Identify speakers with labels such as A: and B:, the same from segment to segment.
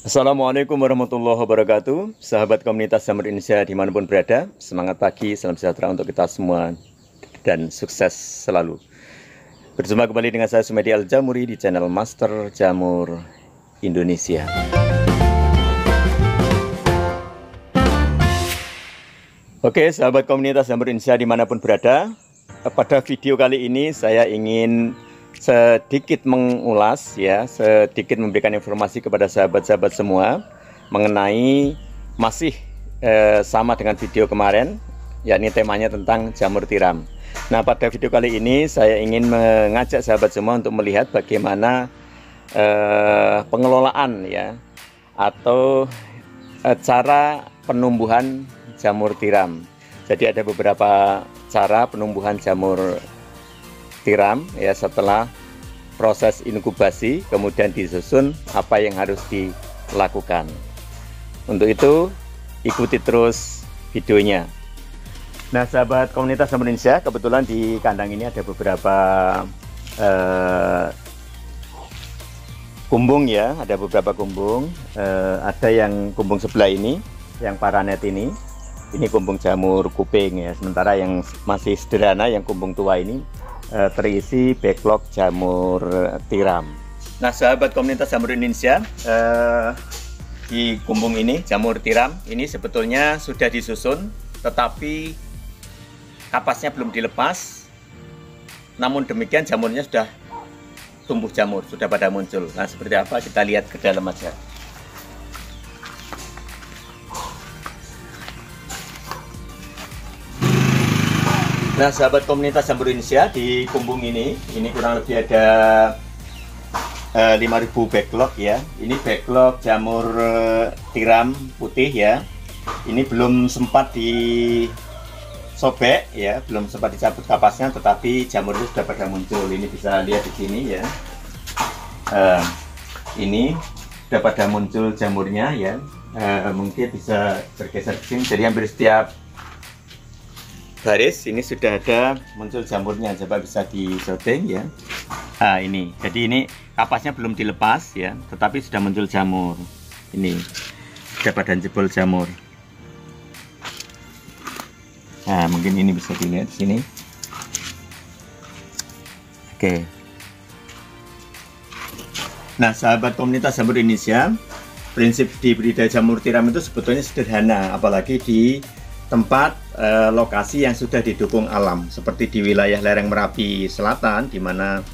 A: Assalamualaikum warahmatullahi wabarakatuh. Sahabat komunitas Jamur Indonesia dimanapun berada, semangat pagi, salam sejahtera untuk kita semua dan sukses selalu. Berjumpa kembali dengan saya Sumedi Al-Jamuri di channel Master Jamur Indonesia. Oke, sahabat komunitas Jamur Indonesia dimanapun berada, pada video kali ini saya ingin sedikit mengulas ya, sedikit memberikan informasi kepada sahabat-sahabat semua mengenai masih sama dengan video kemarin, yakni temanya tentang jamur tiram. Nah, pada video kali ini saya ingin mengajak sahabat semua untuk melihat bagaimana pengelolaan ya atau cara penumbuhan jamur tiram. Jadi ada beberapa cara penumbuhan jamur tiram ya, setelah proses inkubasi kemudian disusun apa yang harus dilakukan. Untuk itu ikuti terus videonya. Nah, sahabat komunitas Jamur Indonesia, kebetulan di kandang ini ada beberapa kumbung ya, ada beberapa kumbung. Ada yang kumbung sebelah ini, yang paranet ini kumbung jamur kuping ya. Sementara yang masih sederhana, yang kumbung tua ini terisi backlog jamur tiram. Nah, sahabat komunitas Jamur Indonesia, di kumbung ini jamur tiram ini sebetulnya sudah disusun, tetapi kapasnya belum dilepas. Namun demikian jamurnya sudah tumbuh jamur, sudah pada muncul. Nah, seperti apa kita lihat ke dalam aja. Nah, sahabat komunitas Jamur Indonesia, di kumbung ini kurang lebih ada 5.000 backlog ya. Ini backlog jamur tiram putih ya. Ini belum sempat disobek ya, belum sempat dicabut kapasnya, tetapi jamurnya sudah pada muncul. Ini bisa lihat di sini ya. Ini sudah pada muncul jamurnya ya. Mungkin bisa bergeser ke sini. Jadi hampir setiap baris ini sudah ada muncul jamurnya. Coba bisa disyuting ya. Nah, ini jadi ini kapasnya belum dilepas ya, tetapi sudah muncul jamur. Ini sudah pada jebol jamur. Nah, mungkin ini bisa dilihat di sini. Oke. Nah, sahabat komunitas Jamur Indonesia, prinsip di budidaya jamur tiram itu sebetulnya sederhana, apalagi di tempat lokasi yang sudah didukung alam, seperti di wilayah lereng Merapi Selatan, di mana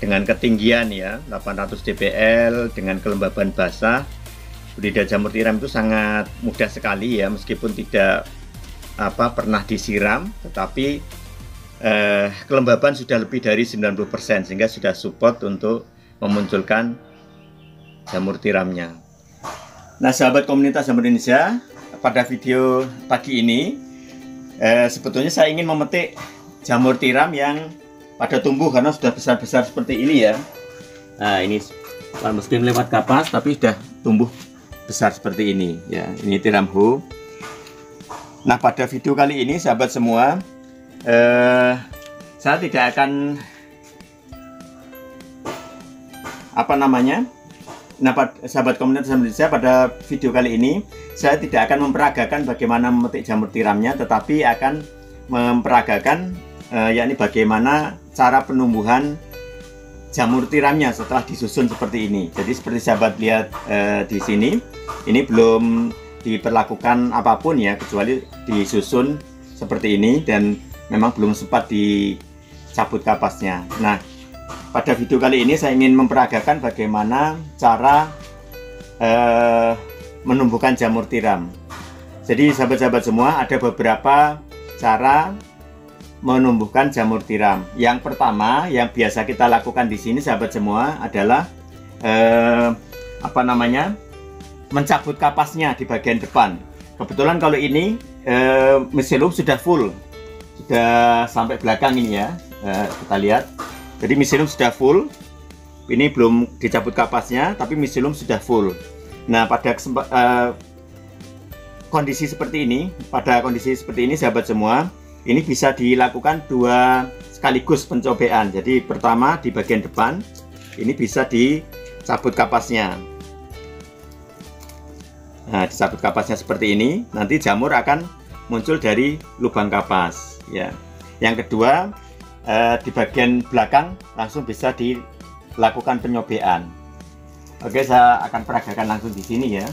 A: dengan ketinggian ya 800 dpl dengan kelembaban basah, budidaya jamur tiram itu sangat mudah sekali ya, meskipun tidak pernah disiram, tetapi kelembaban sudah lebih dari 90%, sehingga sudah support untuk memunculkan jamur tiramnya. Nah, sahabat komunitas Jamur Indonesia, pada video pagi ini sebetulnya saya ingin memetik jamur tiram yang pada tumbuh karena sudah besar-besar seperti ini ya. Nah, ini meskipun lewat kapas tapi sudah tumbuh besar seperti ini ya. Ini tiram ho. Nah, pada video kali ini sahabat semua, saya tidak akan Nah, sahabat komunitas Jamur Indonesia, pada video kali ini saya tidak akan memperagakan bagaimana memetik jamur tiramnya, tetapi akan memperagakan yakni bagaimana cara penumbuhan jamur tiramnya setelah disusun seperti ini. Jadi seperti sahabat lihat di sini, ini belum diperlakukan apapun ya, kecuali disusun seperti ini dan memang belum sempat dicabut kapasnya. Nah, pada video kali ini saya ingin memperagakan bagaimana cara menumbuhkan jamur tiram. Jadi sahabat-sahabat semua, ada beberapa cara menumbuhkan jamur tiram. Yang pertama yang biasa kita lakukan di sini sahabat semua adalah mencabut kapasnya di bagian depan. Kebetulan kalau ini miselium sudah full, sudah sampai belakang ini ya, kita lihat. Jadi miselium sudah full, ini belum dicabut kapasnya, tapi miselium sudah full. Nah, pada kondisi seperti ini, sahabat semua, ini bisa dilakukan dua sekaligus pencobaan. Jadi pertama di bagian depan, ini bisa dicabut kapasnya. Nah, dicabut kapasnya seperti ini, nanti jamur akan muncul dari lubang kapas. Ya. Yang kedua, di bagian belakang langsung bisa dilakukan penyobaan. Oke, saya akan peragakan langsung di sini ya.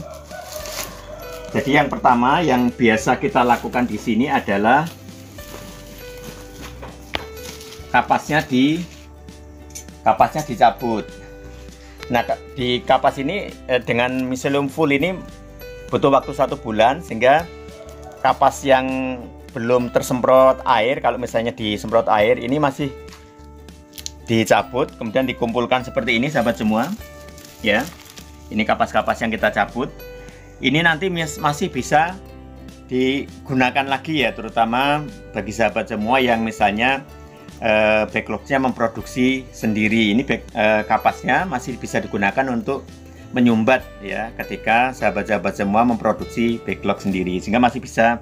A: Jadi yang pertama yang biasa kita lakukan di sini adalah kapasnya dicabut. Nah, di kapas ini dengan miselium full ini butuh waktu 1 bulan, sehingga kapas yang belum tersemprot air, kalau misalnya disemprot air, ini masih dicabut, kemudian dikumpulkan seperti ini sahabat semua ya. Ini kapas-kapas yang kita cabut, ini nanti masih bisa digunakan lagi ya, terutama bagi sahabat semua yang misalnya backlognya memproduksi sendiri. Ini kapasnya masih bisa digunakan untuk menyumbat ya, ketika sahabat-sahabat semua memproduksi backlog sendiri, sehingga masih bisa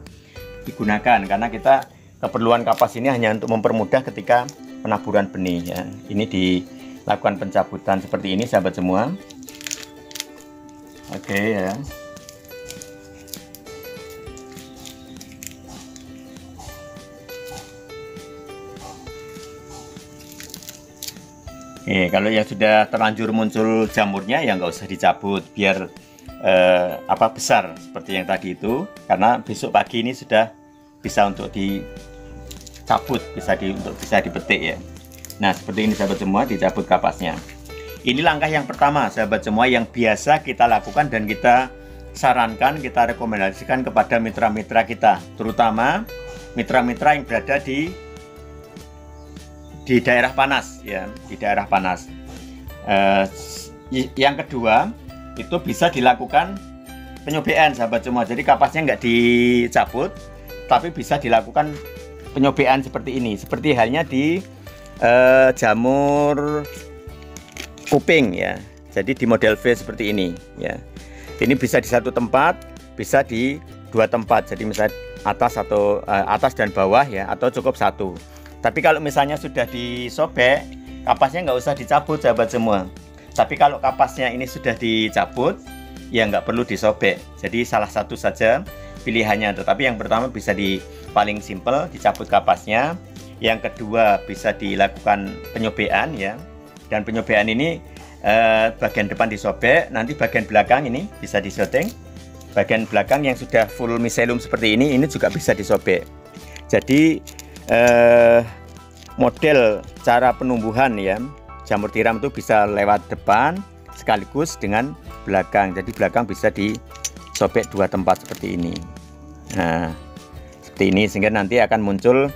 A: digunakan, karena kita keperluan kapas ini hanya untuk mempermudah ketika penaburan benih ya. Ini dilakukan pencabutan seperti ini sahabat semua. Oke ya. Kalau yang sudah terlanjur muncul jamurnya ya nggak usah dicabut, biar besar seperti yang tadi itu, karena besok pagi ini sudah bisa untuk dicabut, untuk bisa dipetik ya. Nah, seperti ini sahabat semua, dicabut kapasnya. Ini langkah yang pertama sahabat semua yang biasa kita lakukan dan kita sarankan, kita rekomendasikan kepada mitra-mitra kita, terutama mitra-mitra yang berada di daerah panas ya, di daerah panas. Yang kedua, itu bisa dilakukan penyobaan sahabat semua. Jadi kapasnya nggak dicabut, tapi bisa dilakukan penyobaan seperti ini, seperti halnya di jamur kuping ya. Jadi di model V seperti ini ya. Ini bisa di satu tempat, bisa di dua tempat. Jadi misalnya atas dan bawah ya, atau cukup satu. Tapi kalau misalnya sudah disobek, kapasnya nggak usah dicabut sahabat semua. Tapi kalau kapasnya ini sudah dicabut, ya nggak perlu disobek. Jadi salah satu saja pilihannya. Tetapi yang pertama bisa paling simple, dicabut kapasnya. Yang kedua bisa dilakukan penyobaan ya. Dan penyobaan ini bagian depan disobek, nanti bagian belakang ini bisa disetting. Bagian belakang yang sudah full miselium seperti ini juga bisa disobek. Jadi model cara penumbuhan ya jamur tiram itu bisa lewat depan sekaligus dengan belakang. Jadi belakang bisa disobek dua tempat seperti ini. Nah, seperti ini, sehingga nanti akan muncul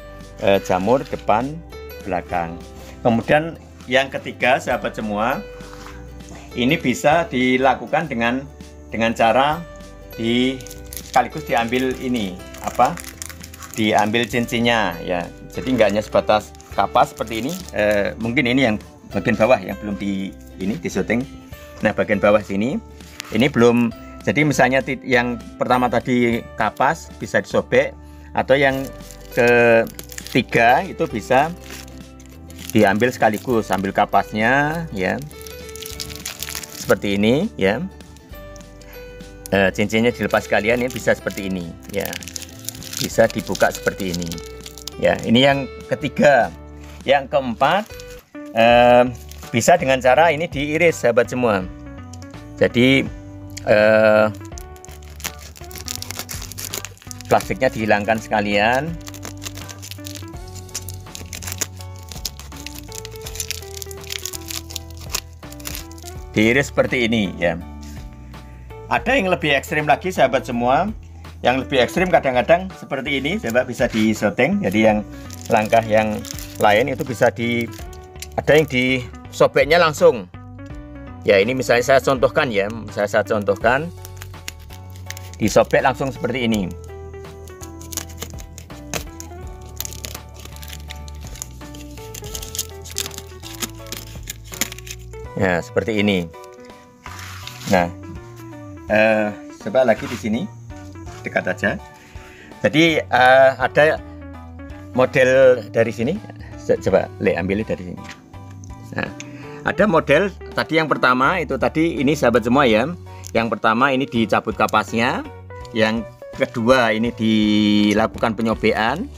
A: jamur depan belakang. Kemudian yang ketiga sahabat semua, ini bisa dilakukan dengan cara sekaligus diambil ini diambil cincinnya ya. Jadi nggak hanya sebatas kapas seperti ini, mungkin ini yang bagian bawah yang belum disyuting. Nah, bagian bawah sini ini belum. Jadi misalnya yang pertama tadi kapas bisa disobek, atau yang ketiga itu bisa diambil sekaligus, ambil kapasnya ya, seperti ini ya. Cincinnya dilepas sekalian, ini bisa seperti ini ya, bisa dibuka seperti ini ya. Ini yang ketiga. Yang keempat, bisa dengan cara ini diiris sahabat semua. Jadi plastiknya dihilangkan sekalian. Diiris seperti ini ya. Ada yang lebih ekstrim lagi sahabat semua. Yang lebih ekstrim kadang-kadang seperti ini, coba bisa disetting. Jadi yang langkah yang lain itu bisa ada yang disobeknya langsung. Ya, ini misalnya saya contohkan ya, saya contohkan. disobek langsung seperti ini. Ya, seperti ini. Nah, coba lagi di sini, dekat aja. Jadi ada model dari sini. Coba ambil dari sini. Nah, ada model tadi yang pertama itu tadi ini sahabat semua ya. Yang pertama ini dicabut kapasnya. Yang kedua ini dilakukan penyobekan.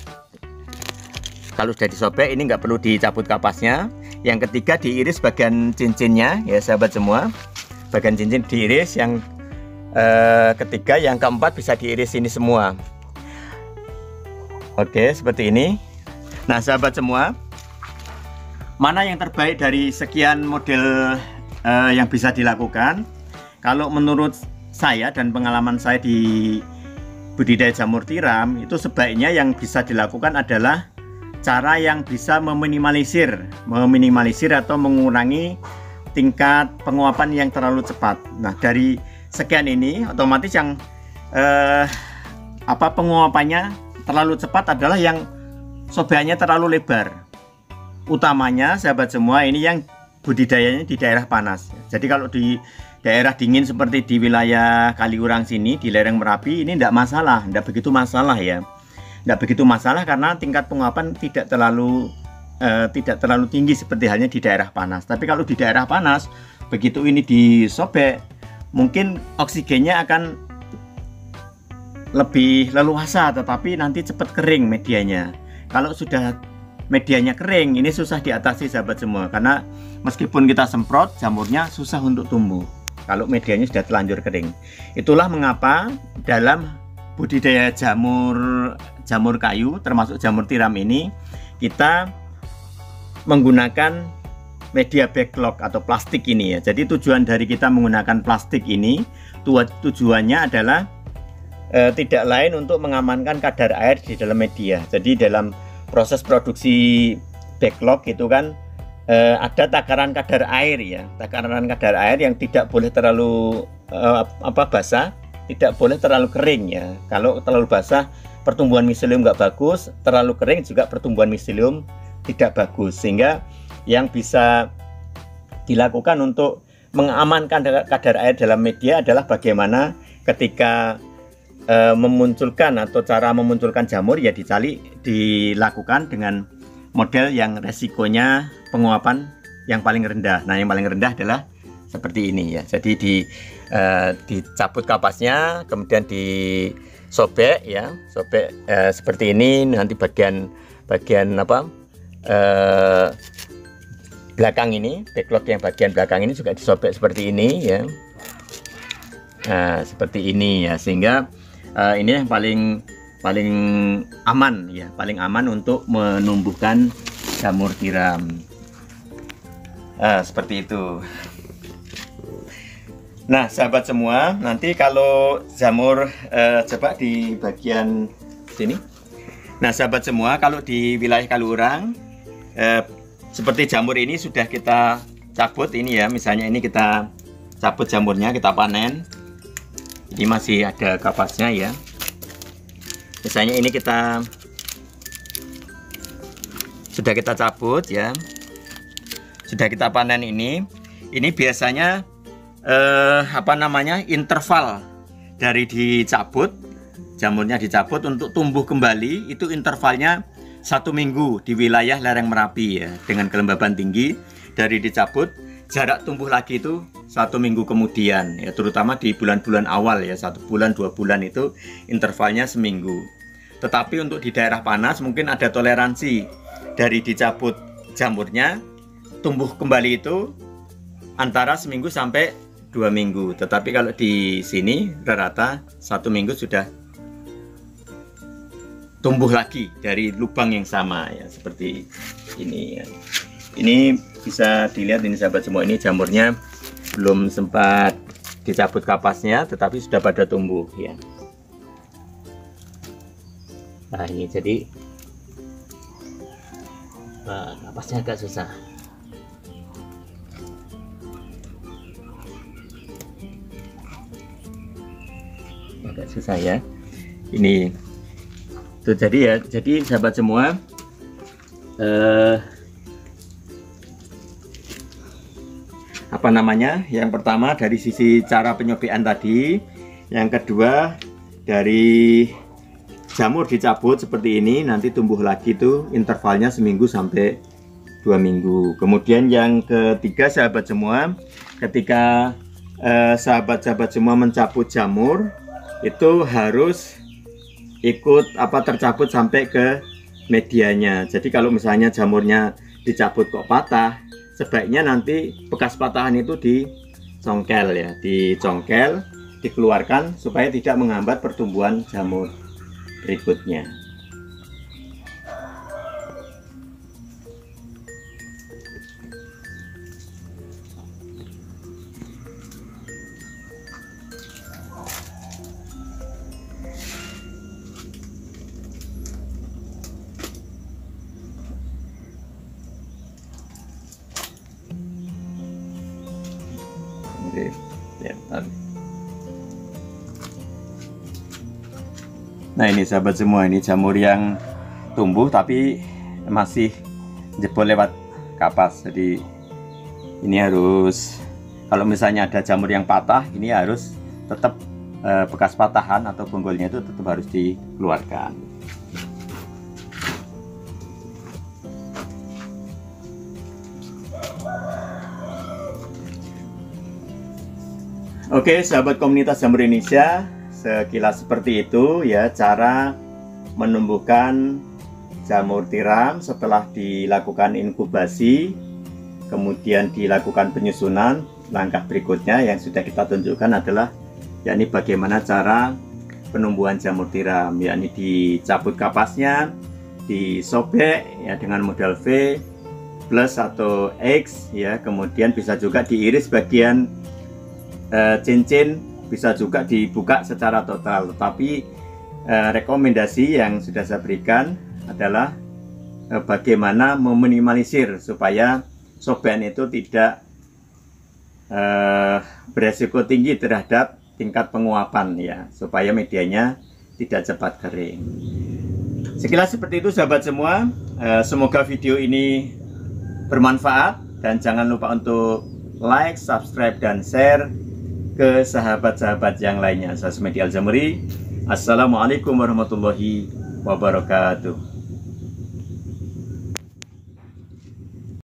A: Kalau sudah disobek ini nggak perlu dicabut kapasnya. Yang ketiga diiris bagian cincinnya ya sahabat semua. Bagian cincin diiris. Yang ketiga, yang keempat bisa diiris ini semua. Oke, seperti ini. Nah sahabat semua, mana yang terbaik dari sekian model yang bisa dilakukan? Kalau menurut saya dan pengalaman saya di budidaya jamur tiram, itu sebaiknya yang bisa dilakukan adalah cara yang bisa meminimalisir atau mengurangi tingkat penguapan yang terlalu cepat. Nah dari sekian ini otomatis yang penguapannya terlalu cepat adalah yang sobekannya terlalu lebar. Utamanya sahabat semua ini yang budidayanya di daerah panas. Jadi kalau di daerah dingin seperti di wilayah Kaliurang sini, di lereng Merapi, ini tidak masalah, tidak begitu masalah ya. Tidak begitu masalah karena tingkat penguapan tidak terlalu tinggi seperti halnya di daerah panas. Tapi kalau di daerah panas, begitu ini disobek, mungkin oksigennya akan lebih leluasa, tetapi nanti cepat kering medianya. Kalau sudah medianya kering, ini susah diatasi sahabat semua, karena meskipun kita semprot, jamurnya susah untuk tumbuh kalau medianya sudah terlanjur kering. Itulah mengapa dalam budidaya jamur kayu termasuk jamur tiram ini kita menggunakan media backlog atau plastik ini ya. Jadi tujuan dari kita menggunakan plastik ini, tujuannya adalah tidak lain untuk mengamankan kadar air di dalam media. Jadi dalam proses produksi backlog itu kan ada takaran kadar air ya, takaran kadar air yang tidak boleh terlalu basah, tidak boleh terlalu kering ya. Kalau terlalu basah pertumbuhan miselium nggak bagus, terlalu kering juga pertumbuhan miselium tidak bagus. Sehingga yang bisa dilakukan untuk mengamankan kadar air dalam media adalah bagaimana ketika memunculkan atau cara memunculkan jamur ya dilakukan dengan model yang resikonya penguapan yang paling rendah. Nah yang paling rendah adalah seperti ini ya. Jadi dicabut kapasnya, kemudian disobek ya, sobek seperti ini. Nanti bagian belakang ini, backlog yang bagian belakang ini juga disobek seperti ini ya. Nah seperti ini ya, sehingga ini yang paling aman ya, paling aman untuk menumbuhkan jamur tiram. Seperti itu. Nah sahabat semua, nanti kalau jamur coba di bagian sini. Nah sahabat semua, kalau di wilayah Kaliurang seperti jamur ini sudah kita cabut ini ya, misalnya ini kita cabut jamurnya, kita panen. Ini masih ada kapasnya ya. Misalnya ini sudah kita cabut ya, sudah kita panen ini biasanya interval dari dicabut, jamurnya dicabut untuk tumbuh kembali itu intervalnya 1 minggu di wilayah lereng Merapi ya, dengan kelembaban tinggi. Dari dicabut jarak tumbuh lagi itu 1 minggu kemudian ya, terutama di bulan-bulan awal ya, 1 bulan 2 bulan itu intervalnya seminggu. Tetapi untuk di daerah panas mungkin ada toleransi dari dicabut jamurnya tumbuh kembali itu antara seminggu sampai 2 minggu. Tetapi kalau di sini rata-rata 1 minggu sudah tumbuh lagi dari lubang yang sama ya, seperti ini ya. Ini bisa dilihat ini sahabat semua, ini jamurnya belum sempat dicabut kapasnya tetapi sudah pada tumbuh ya. Nah ini jadi kapasnya agak susah. agak susah ya. Ini tuh, jadi sahabat semua, apa namanya, yang pertama dari sisi cara penyobekan tadi, yang kedua dari jamur dicabut seperti ini, nanti tumbuh lagi tuh intervalnya seminggu sampai 2 minggu. Kemudian yang ketiga sahabat semua, ketika sahabat-sahabat semua mencabut jamur itu harus ikut tercabut sampai ke medianya. Jadi kalau misalnya jamurnya dicabut kok patah, sebaiknya nanti bekas patahan itu dicongkel ya, dicongkel, dikeluarkan supaya tidak menghambat pertumbuhan jamur berikutnya. Nah ini sahabat semua, ini jamur yang tumbuh tapi masih jebol lewat kapas. Jadi ini harus, kalau misalnya ada jamur yang patah, ini harus tetap bekas patahan atau bonggolnya itu tetap harus dikeluarkan. Oke sahabat komunitas jamur Indonesia, sekilas seperti itu ya cara menumbuhkan jamur tiram setelah dilakukan inkubasi, kemudian dilakukan penyusunan. Langkah berikutnya yang sudah kita tunjukkan adalah yakni bagaimana cara penumbuhan jamur tiram, yakni dicabut kapasnya, disobek ya dengan model V plus atau X ya, kemudian bisa juga diiris bagian cincin, bisa juga dibuka secara total. Tetapi rekomendasi yang sudah saya berikan adalah bagaimana meminimalisir supaya sobekan itu tidak beresiko tinggi terhadap tingkat penguapan ya, supaya medianya tidak cepat kering. Sekilas seperti itu sahabat semua. Semoga video ini bermanfaat dan jangan lupa untuk like, subscribe, dan share ke sahabat-sahabat yang lainnya. Saya Sumedi Al-Jamuri. Assalamualaikum warahmatullahi wabarakatuh.